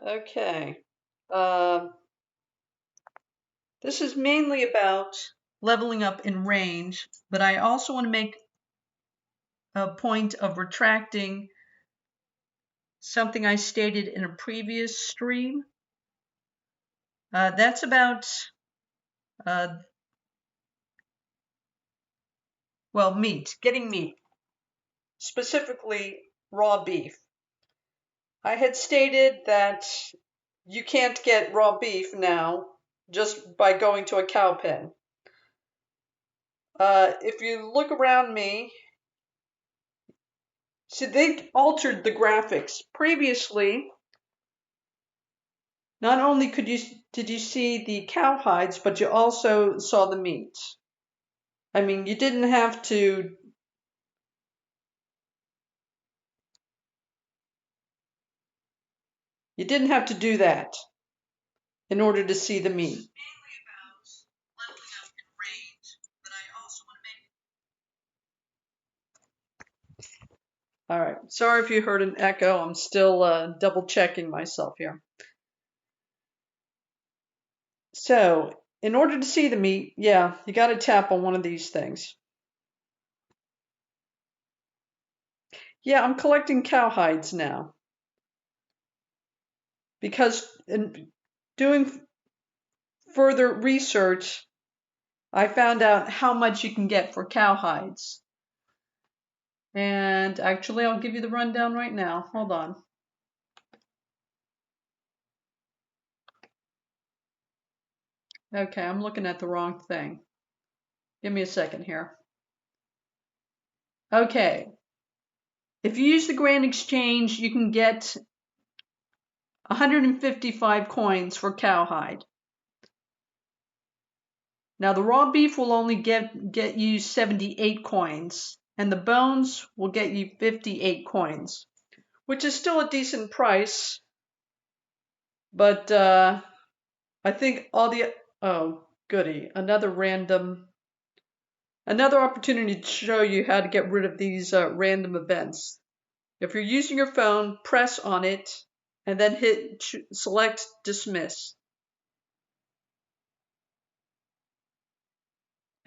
Okay. Um, this is mainly about leveling up in range, but I also want to make a point of retracting something I stated in a previous stream. That's about, well, meat, getting meat, specifically raw beef. I had stated that you can't get raw beef now just by going to a cow pen. If you look around me, see, they altered the graphics. Previously, not only did you see the cow hides, but you also saw the meat. I mean, you didn't have to do that in order to see the meat. All right. Sorry if you heard an echo. I'm still double checking myself here. So, in order to see the meat, yeah, you got to tap on one of these things. Yeah, I'm collecting cow hides now. Because in doing further research, I found out how much you can get for cow hides. And actually, I'll give you the rundown right now. Hold on. Okay, I'm looking at the wrong thing. Give me a second here. Okay. If you use the Grand Exchange, you can get 155 coins for cowhide. Now the raw beef will only get you 78 coins, and the bones will get you 58 coins, which is still a decent price. But I think all the goody, another opportunity to show you how to get rid of these random events. If you're using your phone, press on it and then hit select dismiss.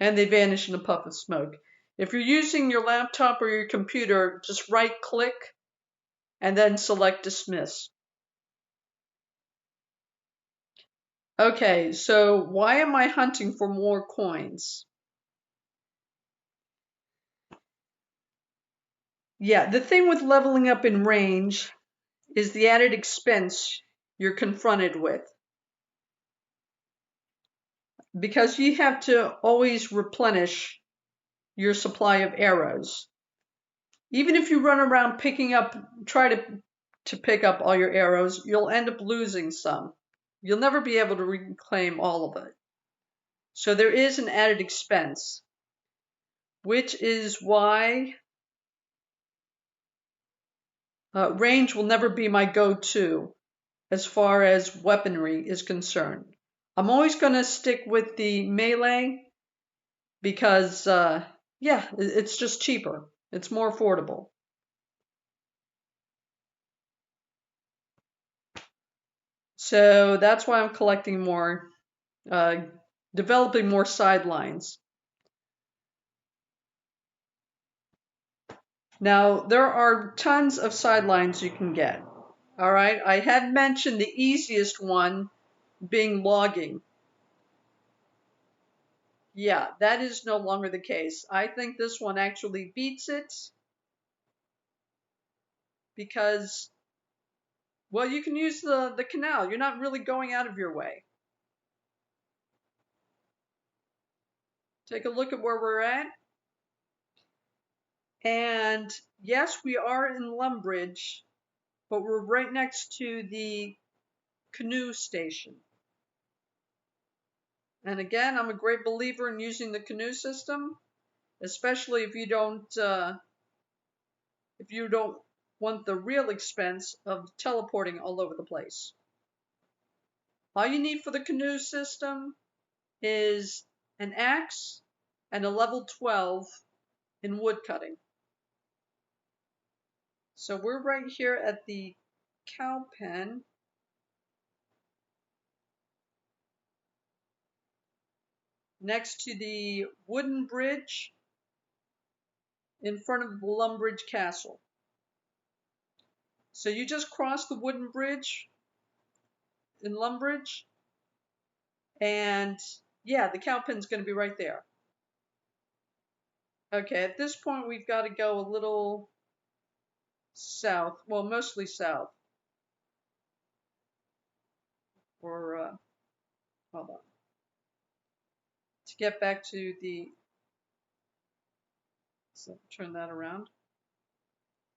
And they vanish in a puff of smoke. If you're using your laptop or your computer, just right click and then select dismiss. Okay, so why am I hunting for more coins? Yeah, the thing with leveling up in range is the added expense you're confronted with. Because you have to always replenish your supply of arrows. Even if you run around try to pick up all your arrows, you'll end up losing some. You'll never be able to reclaim all of it. So there is an added expense, which is why range will never be my go-to as far as weaponry is concerned. I'm always going to stick with the melee because, yeah, it's just cheaper. It's more affordable. So that's why I'm collecting more, developing more sidelines. Now, there are tons of sidelines you can get. All right, I had mentioned the easiest one being logging. Yeah, that is no longer the case. I think this one actually beats it because, well, you can use the canal. You're not really going out of your way. Take a look at where we're at. And yes, we are in Lumbridge, but we're right next to the canoe station. And again, I'm a great believer in using the canoe system, especially if you don't want the real expense of teleporting all over the place. All you need for the canoe system is an axe and a level 12 in woodcutting. So we're right here at the cow pen. next to the wooden bridge in front of the Lumbridge Castle. So you just cross the wooden bridge in Lumbridge, and yeah, the cow pen's going to be right there. Okay, at this point we've got to go a little south, well, mostly south. Or, hold on. To get back to the, so turn that around.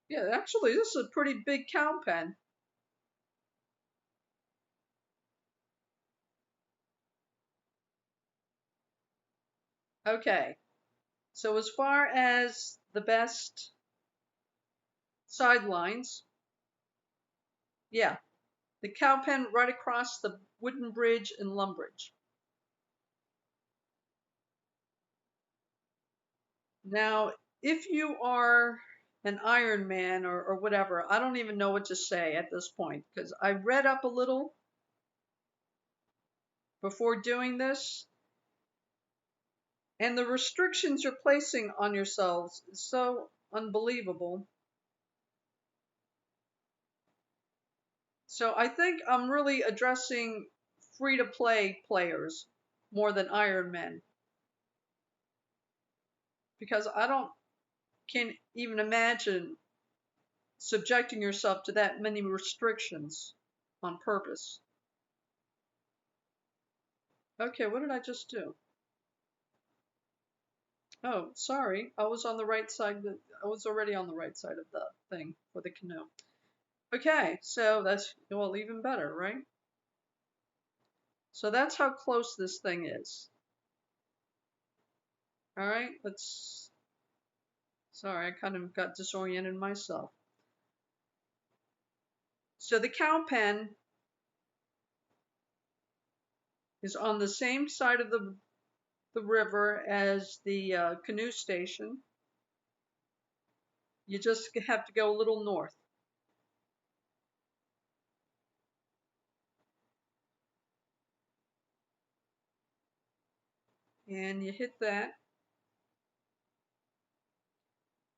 Yeah, actually, this is a pretty big cow pen. Okay, so as far as the best sidelines, yeah, the cow pen right across the wooden bridge in Lumbridge. Now, if you are an Iron Man or whatever, I don't even know what to say at this point because I read up a little before doing this, and the restrictions you're placing on yourselves is so unbelievable. So I think I'm really addressing free-to-play players more than Iron Men because can't even imagine subjecting yourself to that many restrictions on purpose. Okay, what did I just do? Oh, sorry. I was on the right side. I was already on the right side of the thing for the canoe. Okay, so that's, well, even better, right? So that's how close this thing is. All right, sorry, I kind of got disoriented myself. So the cow pen is on the same side of the river as the canoe station. You just have to go a little north. And you hit that.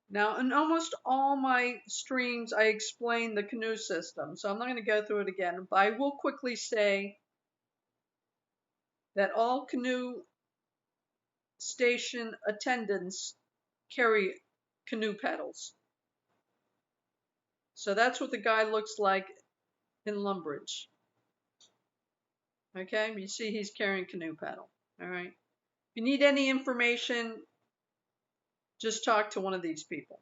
Now, in almost all my streams, I explain the canoe system, so I'm not going to go through it again, but I will quickly say that all canoe station attendants carry canoe paddles. So that's what the guy looks like in Lumbridge. Okay, you see he's carrying canoe paddle. All right. If you need any information, just talk to one of these people.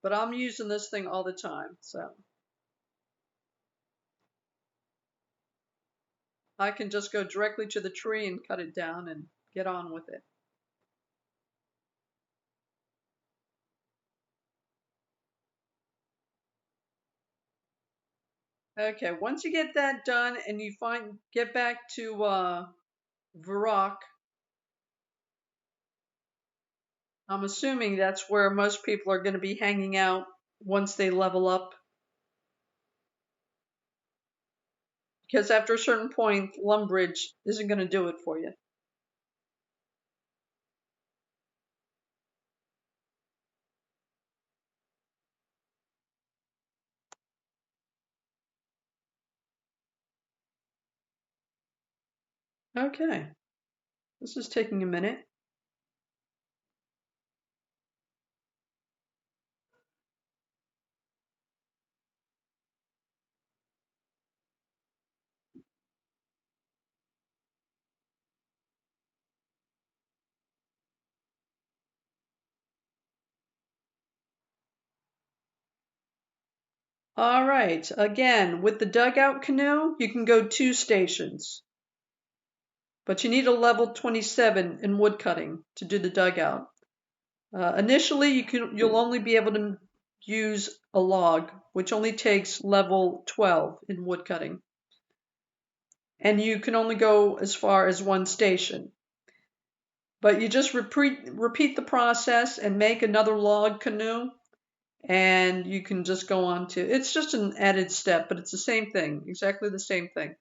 But I'm using this thing all the time, so I can just go directly to the tree and cut it down and get on with it. Okay, once you get that done and you get back to Varrock, I'm assuming that's where most people are going to be hanging out once they level up. Because after a certain point, Lumbridge isn't going to do it for you. Okay, this is taking a minute. All right, again, with the dugout canoe, you can go 2 stations. But you need a level 27 in woodcutting to do the dugout. Initially, you'll only be able to use a log, which only takes level 12 in woodcutting. And you can only go as far as 1 station. But you just repeat the process and make another log canoe, and you can just go on to, it's just an added step, but it's the same thing, exactly the same thing.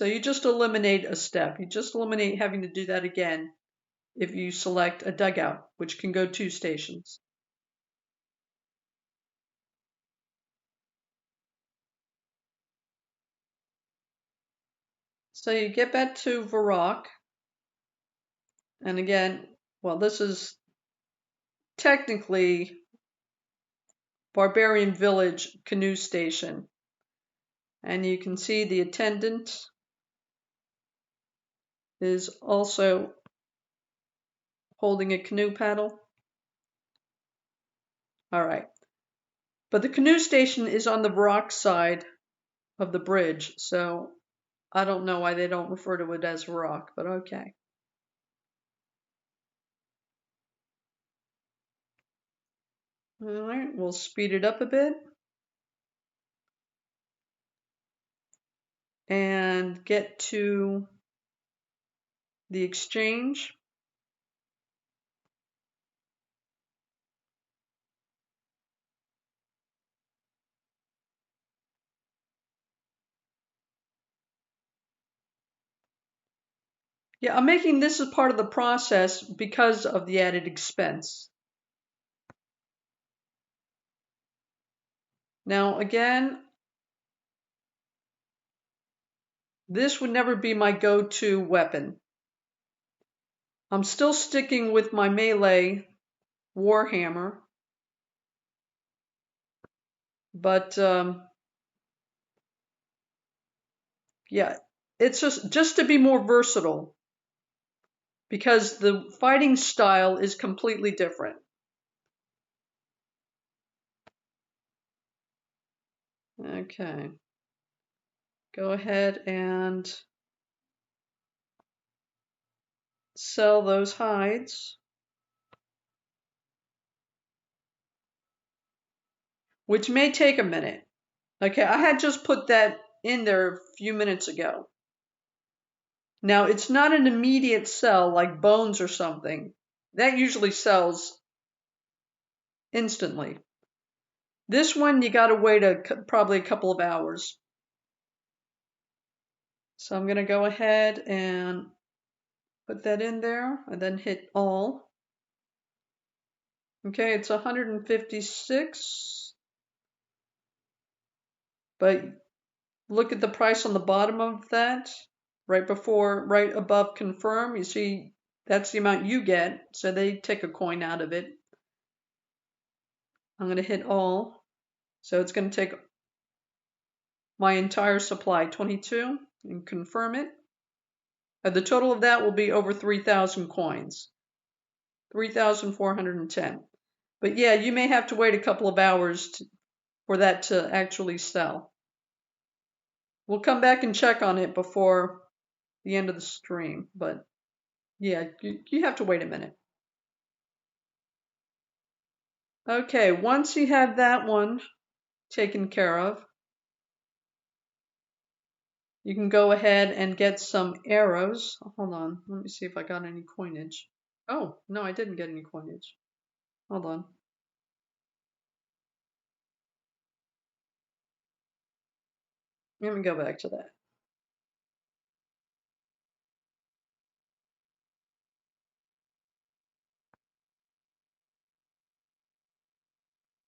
So you just eliminate a step. You just eliminate having to do that again if you select a dugout, which can go 2 stations. So you get back to Varrock, and again, well, this is technically Barbarian Village Canoe Station. And you can see the attendant is also holding a canoe paddle. All right. But the canoe station is on the Varrock side of the bridge, so I don't know why they don't refer to it as Varrock, but okay. All right, we'll speed it up a bit and get to the exchange. Yeah, I'm making this as part of the process because of the added expense. Now, again, this would never be my go-to weapon. I'm still sticking with my melee Warhammer, but yeah, it's just to be more versatile because the fighting style is completely different. Okay, go ahead and sell those hides, which may take a minute. Okay, I had just put that in there a few minutes ago. Now, it's not an immediate sell like bones or something. That usually sells instantly. This one, you gotta wait probably a couple of hours. So I'm gonna go ahead and put that in there and then hit all. Okay, it's 156. But look at the price on the bottom of that, right above confirm. You see that's the amount you get, so they take a coin out of it. I'm going to hit all, so it's going to take my entire supply, 22, and confirm it. The total of that will be over 3,000 coins, 3,410. But yeah, you may have to wait a couple of hours for that to actually sell. We'll come back and check on it before the end of the stream, but yeah, you have to wait a minute. Okay, once you have that one taken care of, you can go ahead and get some arrows. Hold on, let me see if I got any coinage. Oh, no, I didn't get any coinage. Hold on. Let me go back to that.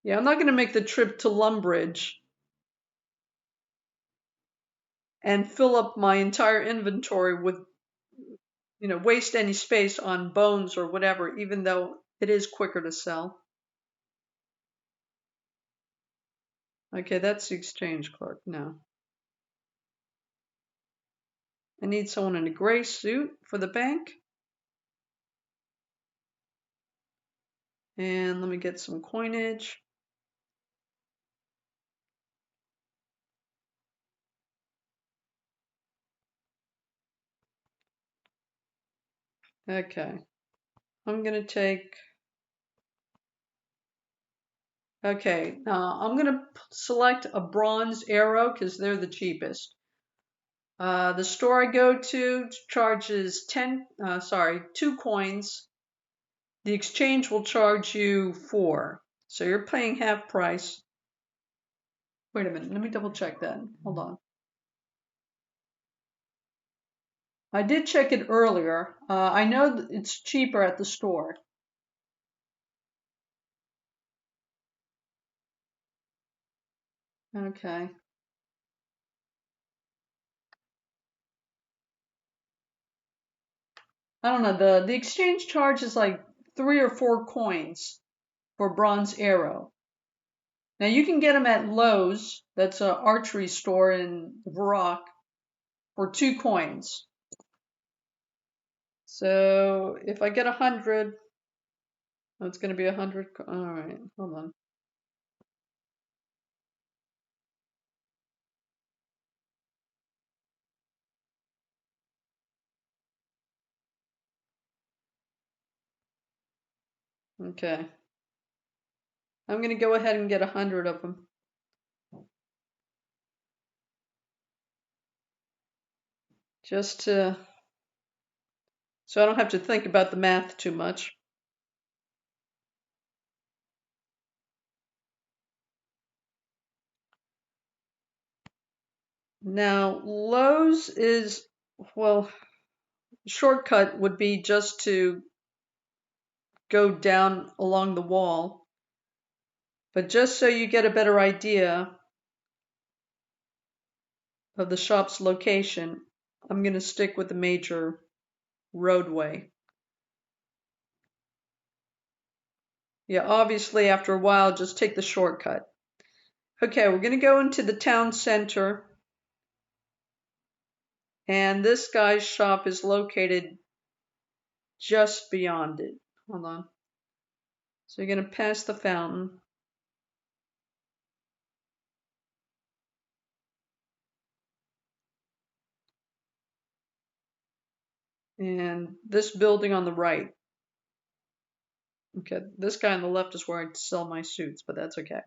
Yeah, I'm not going to make the trip to Lumbridge and fill up my entire inventory with, waste any space on bones or whatever, even though it is quicker to sell. Okay, that's the exchange clerk now. I need someone in a gray suit for the bank. And let me get some coinage. Okay. I'm going to take... Okay, now I'm going to select a bronze arrow because they're the cheapest. The store I go to charges 2 coins. The exchange will charge you 4. So you're paying half price. Wait a minute, let me double check that. Hold on. I did check it earlier. I know that it's cheaper at the store. Okay. I don't know. The exchange charge is like 3 or 4 coins for bronze arrow. Now you can get them at Lowe's. That's an archery store in Varrock for 2 coins. So if I get 100, oh, it's going to be 100. All right, hold on. Okay. I'm going to go ahead and get 100 of them. Just to, so I don't have to think about the math too much. Now, Lowe's is, well, shortcut would be just to go down along the wall. But just so you get a better idea of the shop's location, I'm going to stick with the major roadway. Yeah, obviously after a while, just take the shortcut. Okay, we're going to go into the town center. And this guy's shop is located just beyond it. Hold on. So you're going to pass the fountain. And this building on the right. Okay, this guy on the left is where I sell my suits, but that's okay.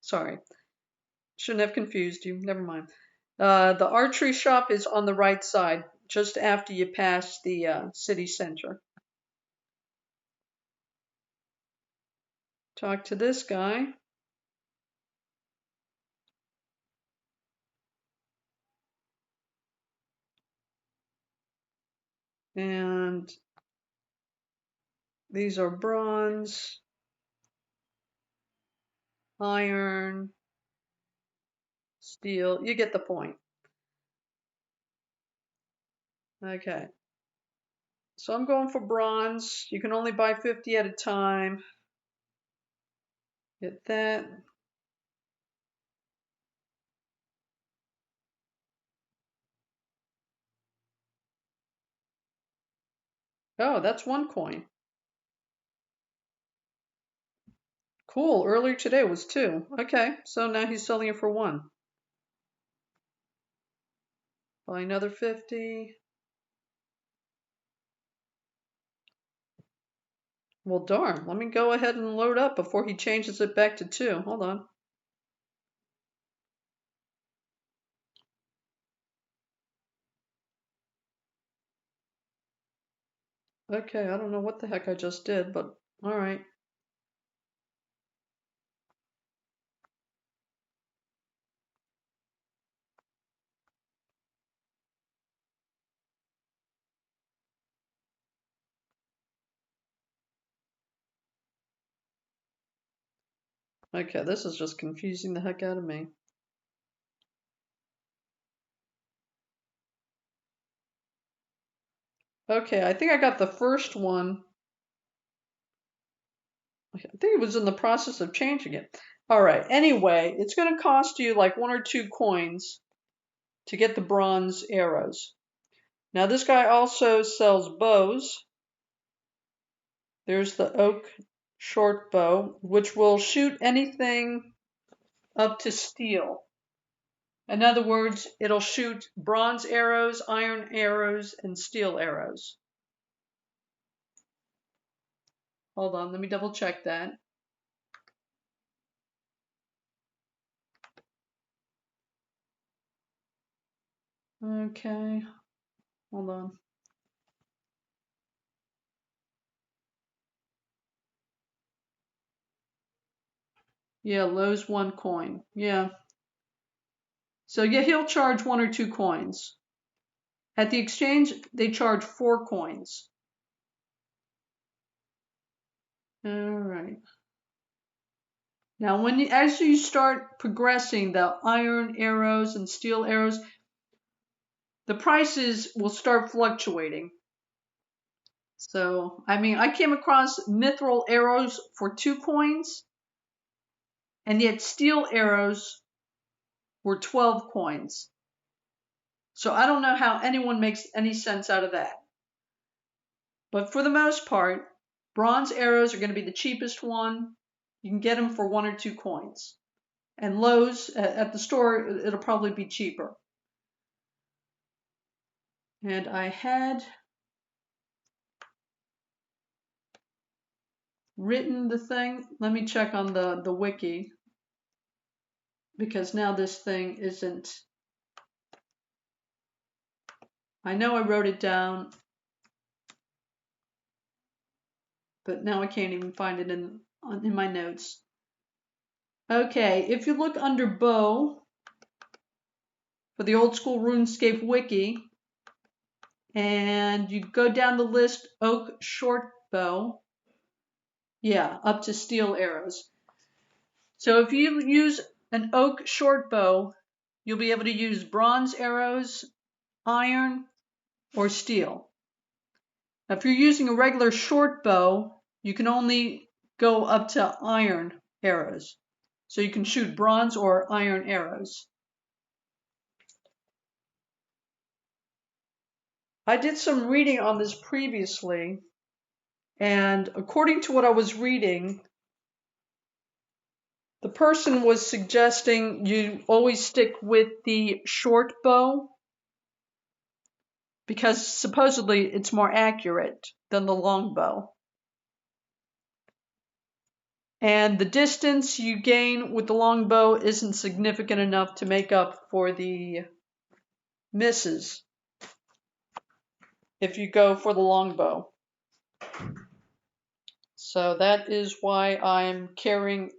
Sorry. Shouldn't have confused you. Never mind. The archery shop is on the right side, just after you pass the city center. Talk to this guy. And these are bronze, iron, steel. You get the point. Okay. So I'm going for bronze. You can only buy 50 at a time. Get that. Oh, that's 1 coin. Cool. Earlier today was 2. Okay, so now he's selling it for 1. Buy another 50. Well, darn. Let me go ahead and load up before he changes it back to 2. Hold on. Okay, I don't know what the heck I just did, but all right. Okay, this is just confusing the heck out of me. Okay, I think I got the first one. I think it was in the process of changing it. All right, anyway, it's going to cost you like 1 or 2 coins to get the bronze arrows. Now this guy also sells bows. There's the oak short bow, which will shoot anything up to steel. In other words, it'll shoot bronze arrows, iron arrows, and steel arrows. Hold on, let me double check that. Okay, hold on. Yeah, Lowe's 1 coin. Yeah. So yeah, he'll charge 1 or 2 coins. At the exchange, they charge 4 coins. All right. Now, as you start progressing the iron arrows and steel arrows, the prices will start fluctuating. So, I mean, I came across mithril arrows for 2 coins, and yet steel arrows were 12 coins. So I don't know how anyone makes any sense out of that. But for the most part, bronze arrows are going to be the cheapest one. You can get them for 1 or 2 coins. And Lowe's, at the store, it'll probably be cheaper. And I had written the thing. Let me check on the wiki, because now this thing isn't. I know I wrote it down, but now I can't even find it in my notes. Okay, if you look under bow for the old school RuneScape wiki, and you go down the list, oak short bow, yeah, up to steel arrows. So if you use an oak short bow, you'll be able to use bronze arrows, iron, or steel. Now, if you're using a regular short bow, you can only go up to iron arrows. So you can shoot bronze or iron arrows. I did some reading on this previously, and according to what I was reading, the person was suggesting you always stick with the short bow because supposedly it's more accurate than the long bow. And the distance you gain with the long bow isn't significant enough to make up for the misses if you go for the long bow. So that is why I'm carrying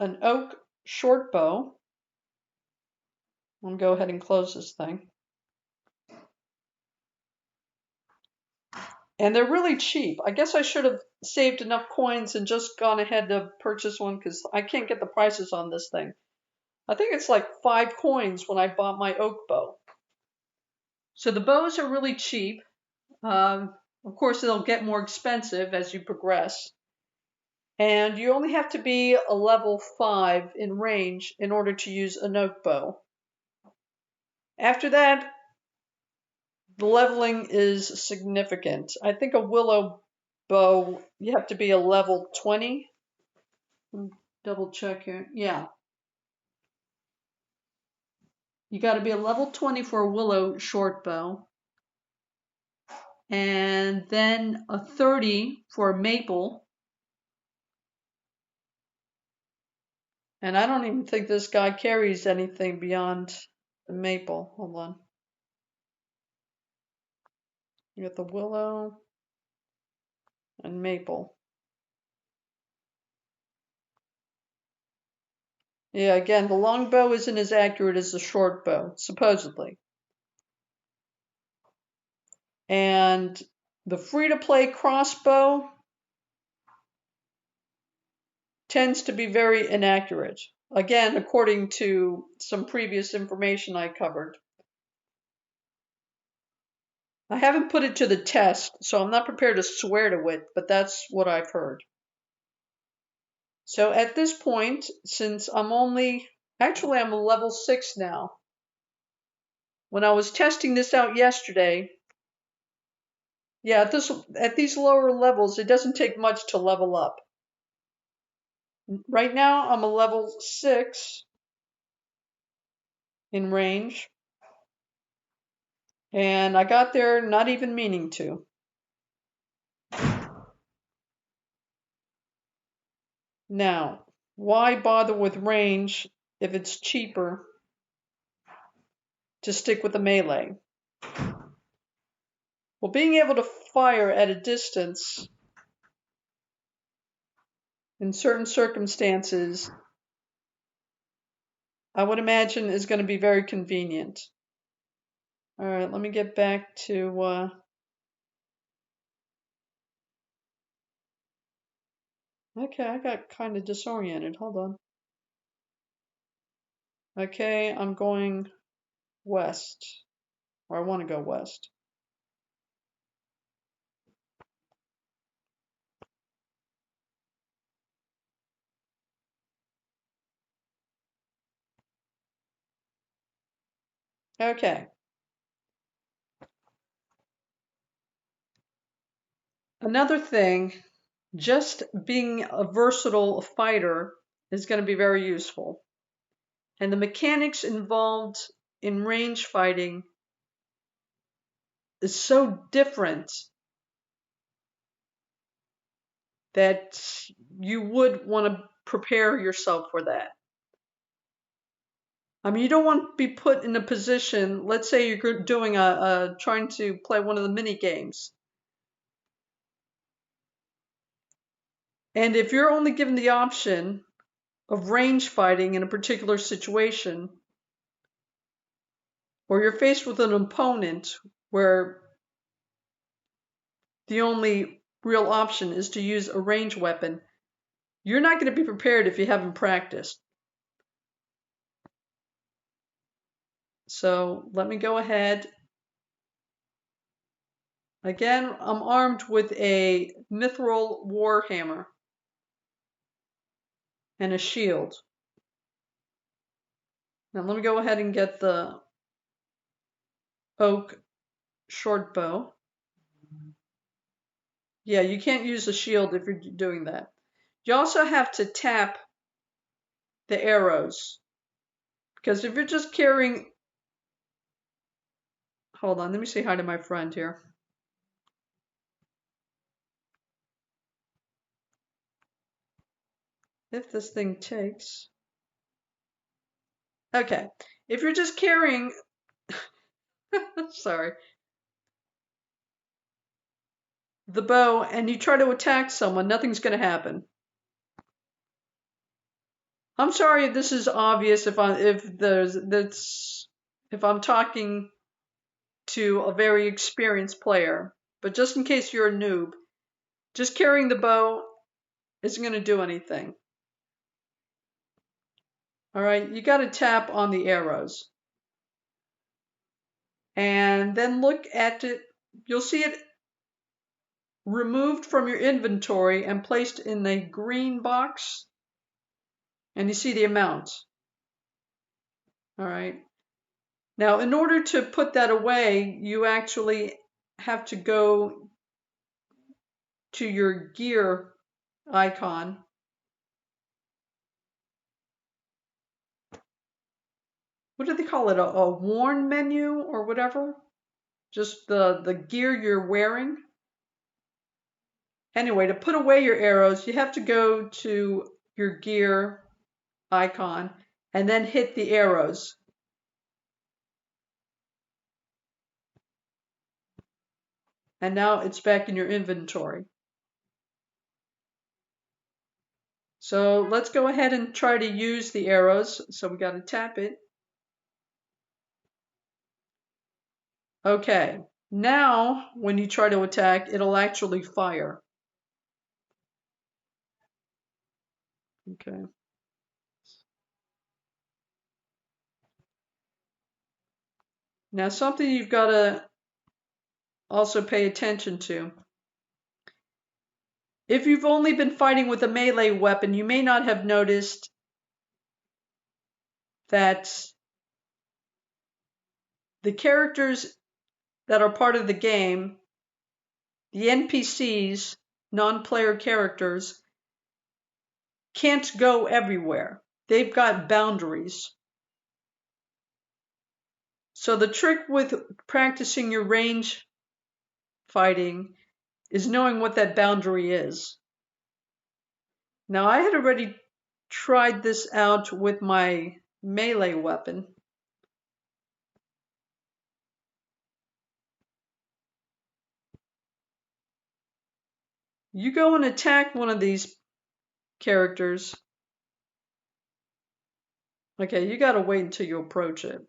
an oak short bow. I'm going to go ahead and close this thing. And they're really cheap. I guess I should have saved enough coins and just gone ahead to purchase one, because I can't get the prices on this thing. I think it's like 5 coins when I bought my oak bow. So the bows are really cheap. Of course, they'll get more expensive as you progress. And you only have to be a level 5 in range in order to use an oak bow. After that, the leveling is significant. I think a willow bow, you have to be a level 20. Double check here. Yeah. You got to be a level 20 for a willow short bow. And then a 30 for a maple. And I don't even think this guy carries anything beyond the maple. Hold on. You got the willow and maple. Yeah, again, the long bow isn't as accurate as the short bow, supposedly. And the free-to-play crossbow tends to be very inaccurate. Again, according to some previous information I covered. I haven't put it to the test, so I'm not prepared to swear to it, but that's what I've heard. So at this point, since I'm a level 6 now. When I was testing this out yesterday, yeah, at these lower levels, it doesn't take much to level up. Right now, I'm a level 6 in range, and I got there not even meaning to. Now, why bother with range if it's cheaper to stick with the melee? Well, being able to fire at a distance in certain circumstances, I would imagine is going to be very convenient. All right, let me get back to, okay, I got kind of disoriented. Hold on. Okay, I'm going west, or I want to go west. Okay. Another thing, just being a versatile fighter is going to be very useful. And the mechanics involved in range fighting is so different that you would want to prepare yourself for that. I mean, you don't want to be put in a position, let's say you're doing trying to play one of the mini games. And if you're only given the option of range fighting in a particular situation, or you're faced with an opponent where the only real option is to use a range weapon, you're not going to be prepared if you haven't practiced. So let me go ahead. Again, I'm armed with a mithril warhammer and a shield. Now let me go ahead and get the oak short bow. Yeah, you can't use a shield if you're doing that. You also have to tap the arrows, because if you're just carrying, hold on, let me say hi to my friend here. If this thing takes. Okay, if you're just carrying, sorry, the bow and you try to attack someone, nothing's going to happen. I'm sorry if this is obvious, if I'm talking to a very experienced player, but just in case you're a noob, just carrying the bow isn't going to do anything. All right, you got to tap on the arrows. And then look at it. You'll see it removed from your inventory and placed in a green box. And you see the amount. All right. Now, in order to put that away, you actually have to go to your gear icon. What do they call it? A worn menu or whatever? Just the gear you're wearing. Anyway, to put away your arrows, you have to go to your gear icon and then hit the arrows. And now it's back in your inventory. So let's go ahead and try to use the arrows. So we got to tap it. Okay, now when you try to attack, it'll actually fire. Okay. Now something you've got to also pay attention to. If you've only been fighting with a melee weapon, you may not have noticed that the characters that are part of the game, the NPCs, non-player characters, can't go everywhere. They've got boundaries. So the trick with practicing your range fighting is knowing what that boundary is. Now, I had already tried this out with my melee weapon. You go and attack one of these characters. Okay, you gotta wait until you approach it.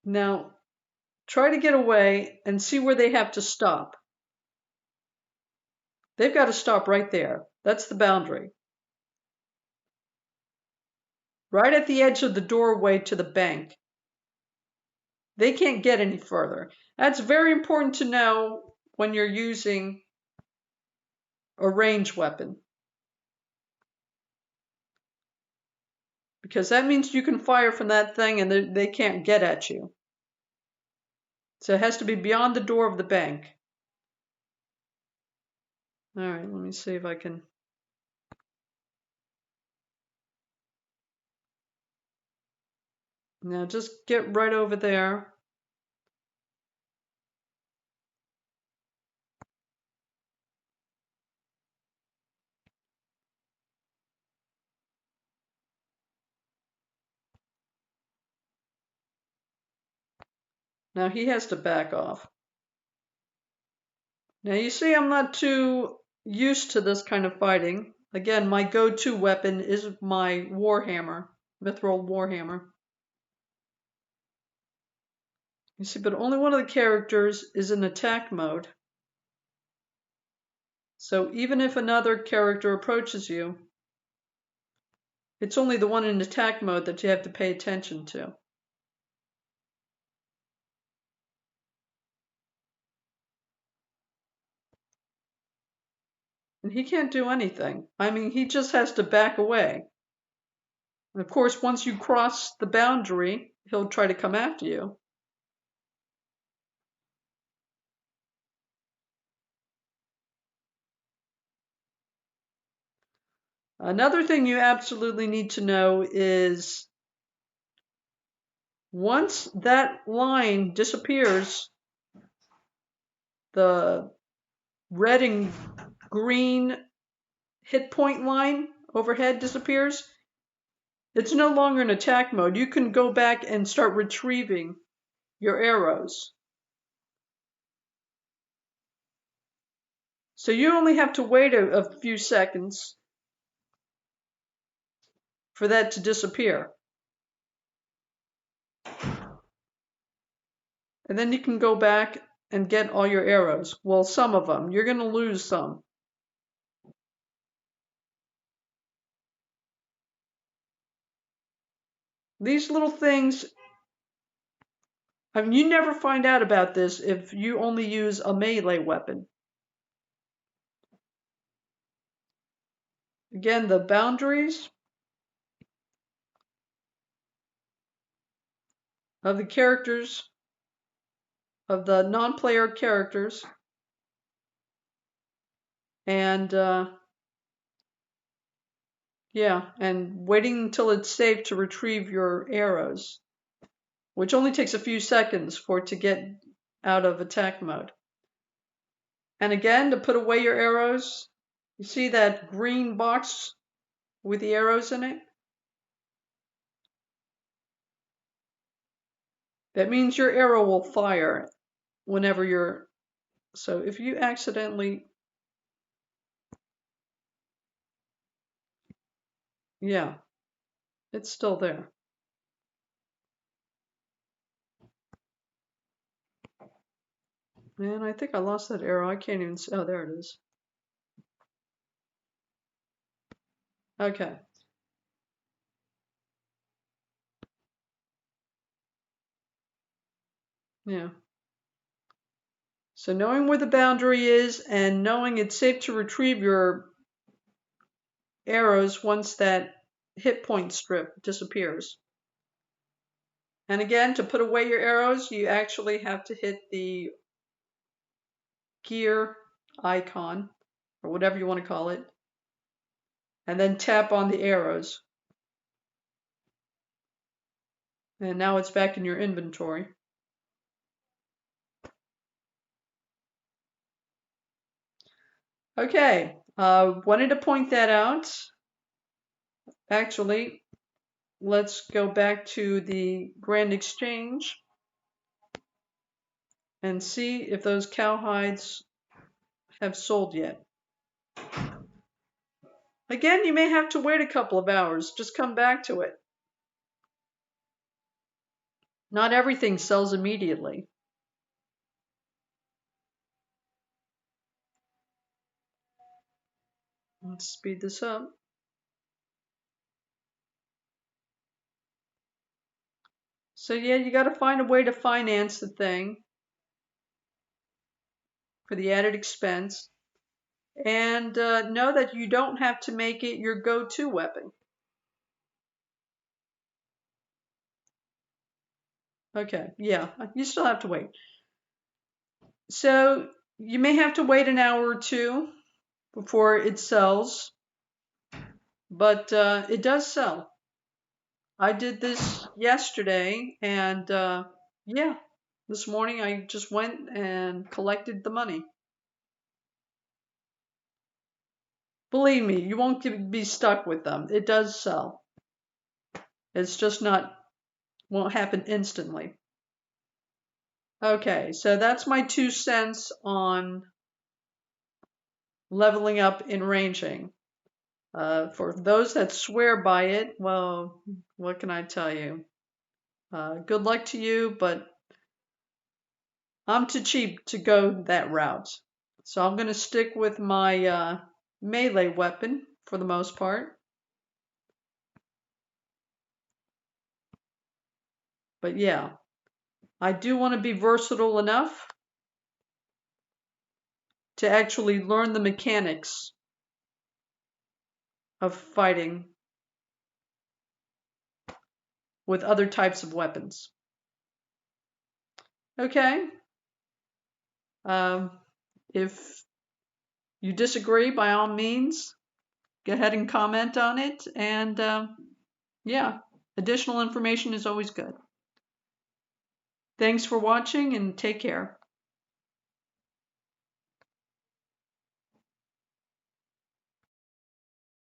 Now, try to get away and see where they have to stop. They've got to stop right there. That's the boundary. Right at the edge of the doorway to the bank. They can't get any further. That's very important to know when you're using a ranged weapon. Because that means you can fire from that thing and they can't get at you. So it has to be beyond the door of the bank. All right, let me see if I can. Now just get right over there. Now he has to back off. Now you see I'm not too used to this kind of fighting. Again, my go-to weapon is my Warhammer, Mithril Warhammer. You see, but only one of the characters is in attack mode. So even if another character approaches you, it's only the one in attack mode that you have to pay attention to. And he can't do anything. I mean, he just has to back away. And of course, once you cross the boundary, he'll try to come after you. Another thing you absolutely need to know is once that line disappears, the red and green hit point line overhead disappears, it's no longer in attack mode. You can go back and start retrieving your arrows. So you only have to wait a few seconds for that to disappear. And then you can go back and get all your arrows. Well, some of them. You're going to lose some. These little things, I mean, you never find out about this if you only use a melee weapon. Again, the boundaries of the characters, of the non-player characters, and yeah, and waiting until it's safe to retrieve your arrows, which only takes a few seconds for it to get out of attack mode. And again, to put away your arrows, you see that green box with the arrows in it? That means your arrow will fire whenever you're, so if you accidentally, yeah, it's still there. Man, I think I lost that arrow. I can't even see. Oh, there it is. Okay. Yeah. So knowing where the boundary is and knowing it's safe to retrieve your arrows once that hit point strip disappears. And again, to put away your arrows, you actually have to hit the gear icon, or whatever you want to call it, and then tap on the arrows. And now it's back in your inventory. Okay, wanted to point that out. Actually, let's go back to the Grand Exchange and see if those cowhides have sold yet. Again, you may have to wait a couple of hours. Just come back to it. Not everything sells immediately. Let's speed this up. So yeah, you got to find a way to finance the thing for the added expense. And know that you don't have to make it your go-to weapon. Okay, yeah, you still have to wait. So you may have to wait an hour or two before it sells, but it does sell. I did this yesterday, and yeah, this morning I just went and collected the money. Believe me, you won't be stuck with them. It does sell. It's just won't happen instantly. Okay, so that's my 2 cents on leveling up in ranging. For those that swear by it, well, what can I tell you? Good luck to you, but I'm too cheap to go that route. So I'm going to stick with my melee weapon for the most part. But yeah, I do want to be versatile enough to actually learn the mechanics of fighting with other types of weapons. Okay. If you disagree, by all means, go ahead and comment on it. And yeah, additional information is always good. Thanks for watching and take care.